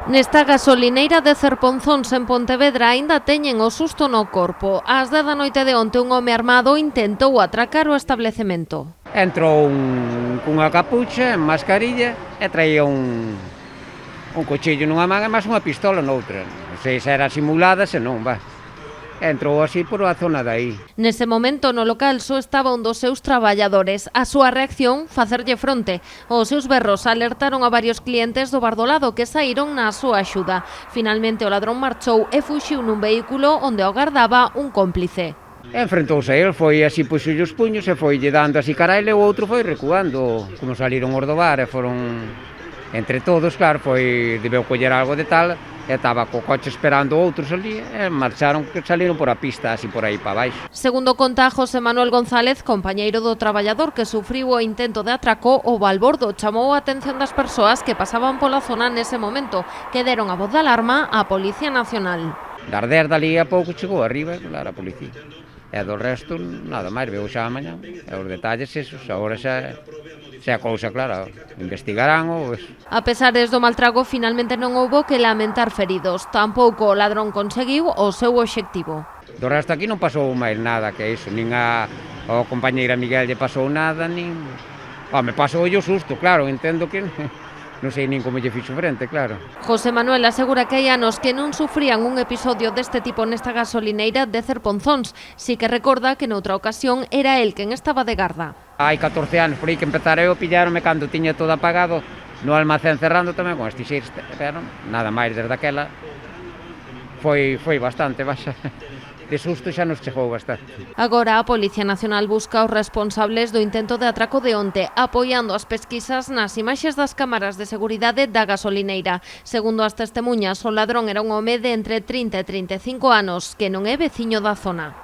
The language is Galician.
Nesta gasolineira de Cerponzóns en Pontevedra aínda teñen o susto no corpo. Ás 10 da noite de onte un home armado intentou atracar o establecemento. Entrou cunha capucha, en mascarilla e traía un cuchillo nunha man e máis unha pistola noutra. Non sei se era simulada, se non, va. Entrou así por a zona de aí. Nese momento no local só estaba un dos seus traballadores. A súa reacción, facerlle fronte. Os seus berros alertaron a varios clientes do bar do lado que saíron na súa axuda. Finalmente o ladrón marchou e fuxiu nun vehículo onde o agardaba un cómplice. Enfrentouse a el, foi así, puxolle os puños e foille dando así cara a ele, e o outro foi recuando. Como saliron os do bar e foron entre todos, claro, debeu coller algo de tal, e estaba co coche esperando outros ali, e marcharon, que saliron por a pista, así por aí para baixo. Segundo conta José Manuel González, compañeiro do traballador que sufriu o intento de atraco, o balbordo chamou a atención das persoas que pasaban pola zona nese momento, que deron a voz de alarma á Policía Nacional. Das 10 dali a pouco chegou arriba, claro, a policía. E do resto, nada máis, veo xa amanhã. E os detalles esos, agora xa a cousa clara, investigarán ou eso. A pesares do maltrago, finalmente non houbo que lamentar feridos. Tampouco o ladrón conseguiu o seu obxectivo. Do resto aquí non pasou máis nada que iso, nin a compañeira Miguel lle pasou nada, nin... Home, pasou o susto, claro, entendo que... Non sei nin como lle fixo frente, claro. José Manuel asegura que hai anos que non sufrían un episodio deste tipo nesta gasolineira de Cerponzóns. Si que recorda que noutra ocasión era el quen estaba de garda. Hai 14 anos, por aí que empezara eu, pillaronme cando tiña todo apagado no almacén cerrando tamén con as tixeiras, pero nada máis desde aquela foi bastante, baixa. De susto xa nos chegou bastante. Agora a Policía Nacional busca os responsables do intento de atraco de onte, apoiando as pesquisas nas imaxes das cámaras de seguridade da gasolineira. Segundo as testemuñas, o ladrón era un home de entre 30 e 35 anos, que non é veciño da zona.